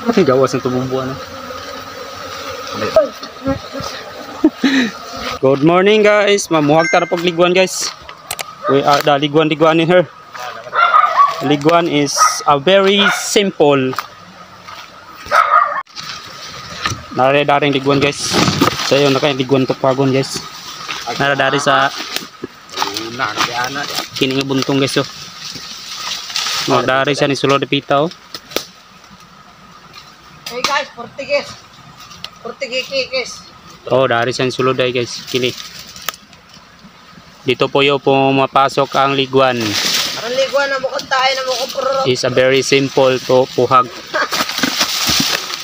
Gawas ng tumumbuan. Good morning guys. Mamuhag tara pagliguan guys. We are the liguan in here. Liguan is a very simple. Nare-daring liguan guys. So yun na kayo liguan to pagon guys. Nare-dari sa kining buntong guys oh. No, dari siya ni sulod pita oh. Hey guys, Portuguese. Portuguese. Oh, dari siya ni sulod ay guys. Kini. Dito po yung pumapasok ang liguan. Ang liguan na mukha tayo na mukha puro. Is a very simple to puhag.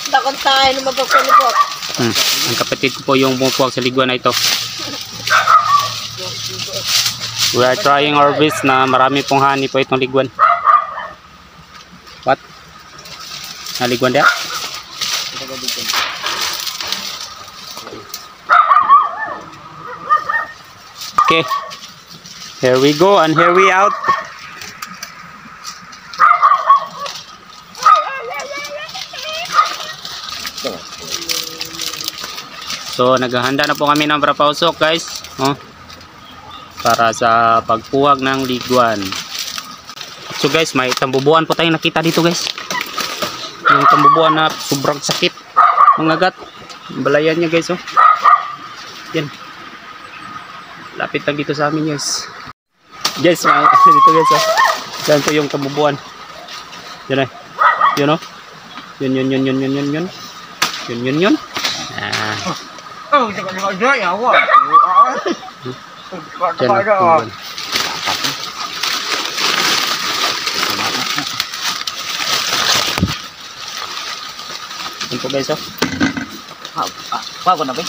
Dakon tayo na mapagsalipot. Ang kapatid ko po yung pumupuhag sa liguan na ito. We are trying our best na marami pong honey po itong liguan. What? Naliguan dia? Okay. Here we go and here we out. So naghahanda na po kami ng prapausok guys. Oh. Para sa pagpuhag ng liguan. So guys, may tambubuan po tayong nakita dito guys. Yung tambubuan na sobrang sakit. Mangagat. Balayan niya guys oh. Yan. Lapit lang dito sa amin guys. Guys, may dito guys oh. Yan po yung tambubuan. Yan ay. Yun oh. Yun. Ah. Oh, jangan ya, wah. Ito guys oh. Apa ko na ba?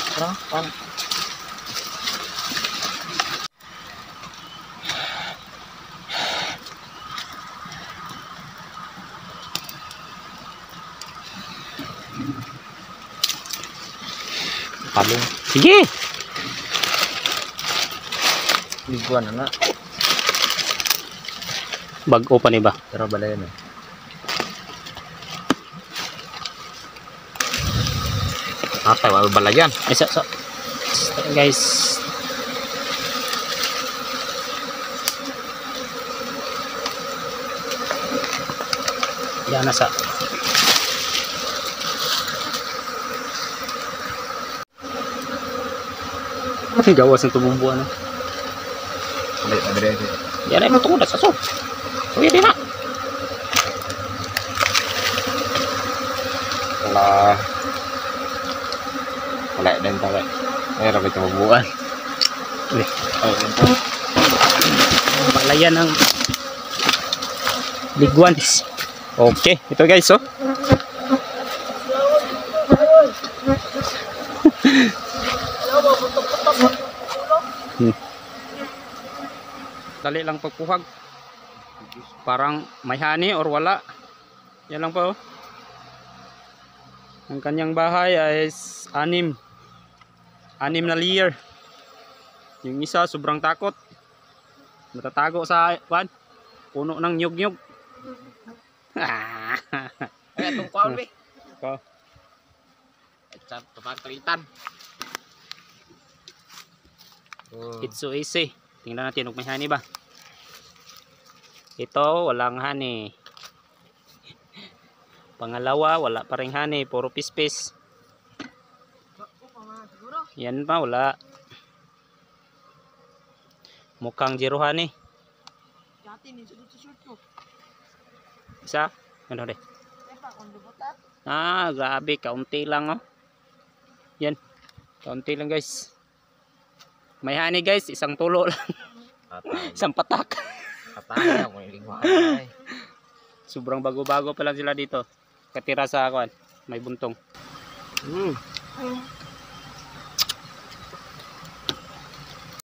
Palong. Sige. Liguan na. Bag-o pa ni ba? Pero balayan eh. Atay, wala balayan. So, guys. Yan na sa. Gawas ng tumumbuan. Yan ay matungod sa so. So yan na. Wala din tayo. Ay rabi tumumbuan. Palayan ng liguan. Okay, ito guys oh. Dali lang pagpuhag. Parang may honey or wala. Yan lang po. Ang kanyang bahay ay 6 na layer. Yung isa sobrang takot. Matatago sa puno ng nyug-nyug. Ay atong kuan be. Ko. Chat kapagtalitan. It's so easy. Tingnan natin kung may honey ba. Ito, walang honey. Pangalawa, wala pa ring honey. Puro pispis. Yan pa, wala. Mukhang zero honey. Isa? Ano deh? Ah, grabe. Kaunti lang oh. Yan. Kaunti lang guys. May honey guys, isang tulo lang. Isang patak. Sobrang bago-bago pa lang sila dito. Katira sa akin, may buntong.